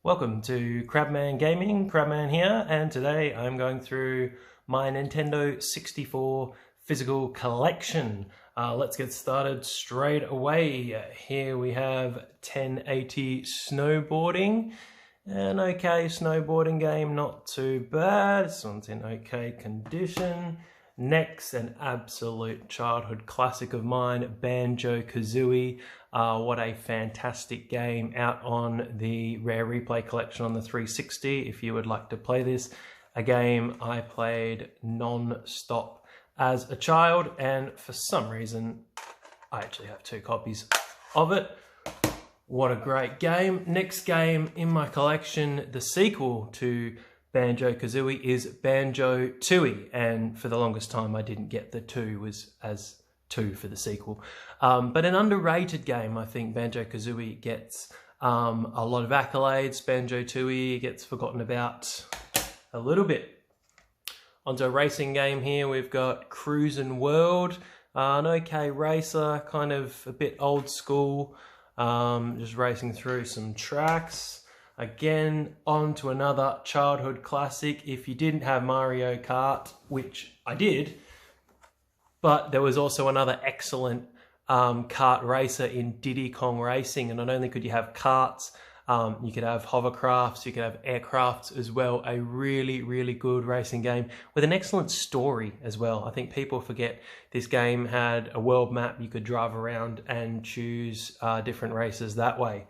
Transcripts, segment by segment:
Welcome to Crabman Gaming, Crabman here, and today I'm going through my Nintendo 64 physical collection. Let's get started straight away. Here we have 1080 snowboarding. An okay snowboarding game, not too bad. This one's in okay condition. Next, an absolute childhood classic of mine, Banjo-Kazooie. What a fantastic game, out on the Rare Replay collection on the 360 if you would like to play this. A game I played non-stop as a child, and for some reason I actually have 2 copies of it. What a great game. Next game in my collection, the sequel to Banjo-Kazooie, is Banjo-Tooie, and for the longest time I didn't get the 2 was as 2 for the sequel. But an underrated game. I think Banjo-Kazooie gets a lot of accolades. Banjo-Tooie gets forgotten about a little bit. Onto a racing game here, we've got Cruisin' World. An okay racer, kind of a bit old school, just racing through some tracks. Again, on to another childhood classic. If you didn't have Mario Kart, which I did, but there was also another excellent kart racer in Diddy Kong Racing, and not only could you have karts, you could have hovercrafts, you could have aircrafts as well. A really, really good racing game with an excellent story as well. I think people forget this game had a world map. You could drive around and choose different races that way.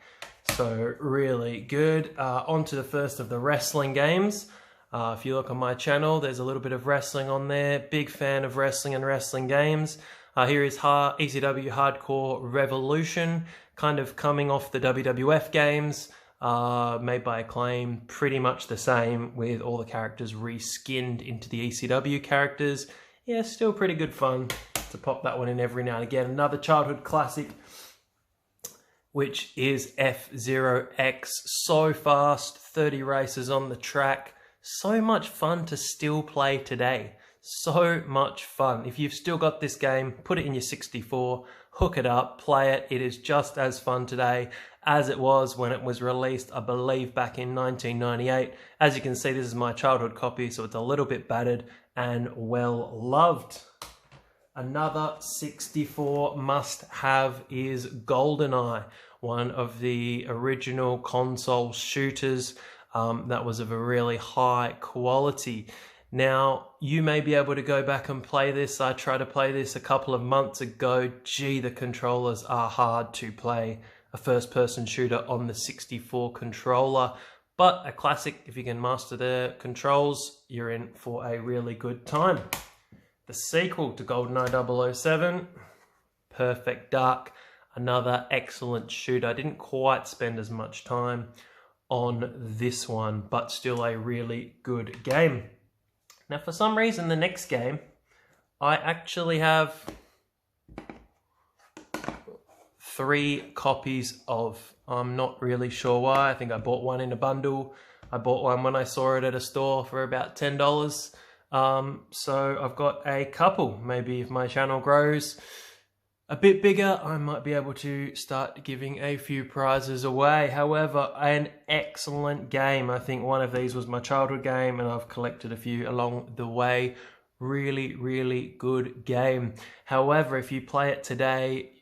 So really good. On to the first of the wrestling games. If you look on my channel, there's a little bit of wrestling on there. Big fan of wrestling and wrestling games. Here is ECW Hardcore Revolution, kind of coming off the WWF games, made by Acclaim. Pretty much the same, with all the characters reskinned into the ECW characters. Yeah, still pretty good fun to pop that one in every now and again. Another childhood classic, which is F-Zero X. So fast, 30 races on the track. So much fun to still play today. So much fun. If you've still got this game, put it in your 64, hook it up, play it. It is just as fun today as it was when it was released, I believe, back in 1998. As you can see, this is my childhood copy, so it's a little bit battered and well loved. Another 64 must-have is GoldenEye, one of the original console shooters that was of a really high quality. Now, you may be able to go back and play this. I tried to play this a couple of months ago. Gee, the controllers are hard to play a first-person shooter on the 64 controller. But a classic, if you can master the controls, you're in for a really good time. The sequel to GoldenEye 007, Perfect Dark. Another excellent shooter. I didn't quite spend as much time on this one, but still a really good game. Now, for some reason, the next game, I actually have 3 copies of. I'm not really sure why. I think I bought one in a bundle. I bought one when I saw it at a store for about $10. So I've got a couple. Maybe if my channel grows a bit bigger, I might be able to start giving a few prizes away. However, an excellent game. I think one of these was my childhood game, and I've collected a few along the way. Really, really good game. However, if you play it today,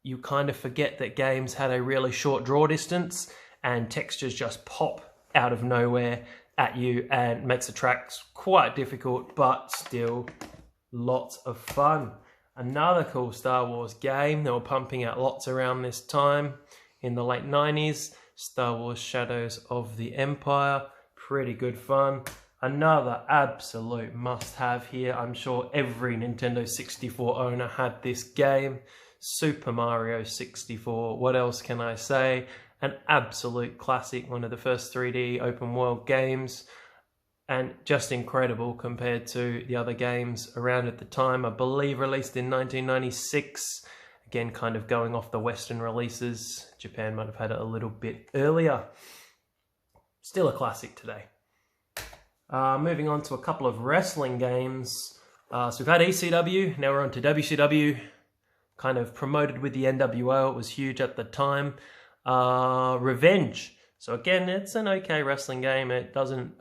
you kind of forget that games had a really short draw distance, and textures just pop out of nowhere at you and makes the tracks quite difficult, but still lots of fun. Another cool Star Wars game. They were pumping out lots around this time in the late 90s. Star Wars Shadows of the Empire. Pretty good fun. Another absolute must-have here. I'm sure every Nintendo 64 owner had this game. Super Mario 64. What else can I say? An absolute classic. One of the first 3D open world games. And just incredible compared to the other games around at the time. I believe released in 1996. Again, kind of going off the Western releases. Japan might have had it a little bit earlier. Still a classic today. Moving on to a couple of wrestling games. So we've had ECW, now we're on to WCW. Kind of promoted with the NWO, it was huge at the time. Revenge. So again, it's an okay wrestling game. It doesn't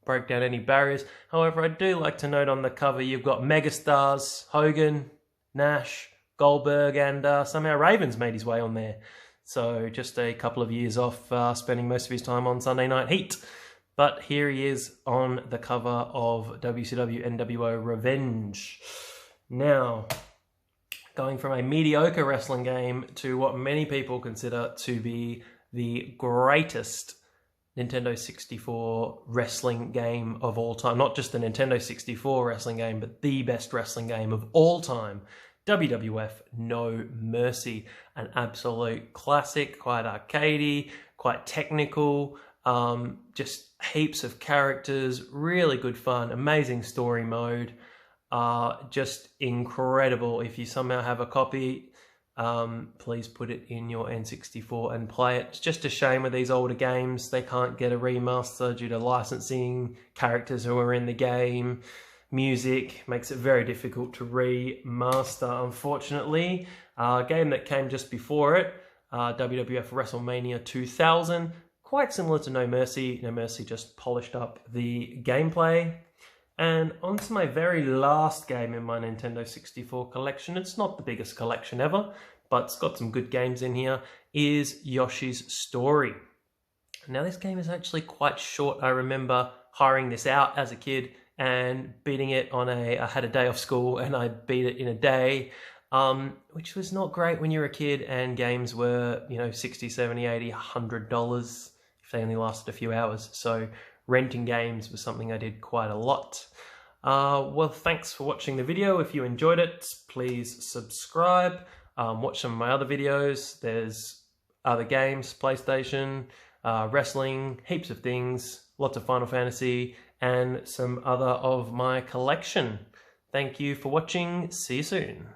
break down any barriers. However, I do like to note on the cover you've got megastars, Hogan, Nash, Goldberg, and somehow Raven's made his way on there. So just a couple of years off spending most of his time on Sunday Night Heat. But here he is on the cover of WCW NWO Revenge. Now, going from a mediocre wrestling game to what many people consider to be the greatest Nintendo 64 wrestling game of all time. Not just the Nintendo 64 wrestling game, but the best wrestling game of all time. WWF No Mercy. An absolute classic, quite arcadey, quite technical, just heaps of characters, really good fun, amazing story mode, just incredible. If you somehow have a copy, please put it in your N64 and play it. It's just a shame with these older games, they can't get a remaster due to licensing, characters who are in the game, music, makes it very difficult to remaster, unfortunately. A game that came just before it, WWF WrestleMania 2000, quite similar to No Mercy. No Mercy just polished up the gameplay. And on to my very last game in my Nintendo 64 collection. It's not the biggest collection ever, but it's got some good games in here, is Yoshi's Story. Now this game is actually quite short. I remember hiring this out as a kid and beating it on I had a day off school and I beat it in a day, which was not great when you were a kid and games were, $60, $70, $80, $100 if they only lasted a few hours. So renting games was something I did quite a lot. Well, thanks for watching the video. If you enjoyed it, please subscribe. Watch some of my other videos. There's other games, PlayStation, wrestling, heaps of things, lots of Final Fantasy, and some other of my collection. Thank you for watching. See you soon.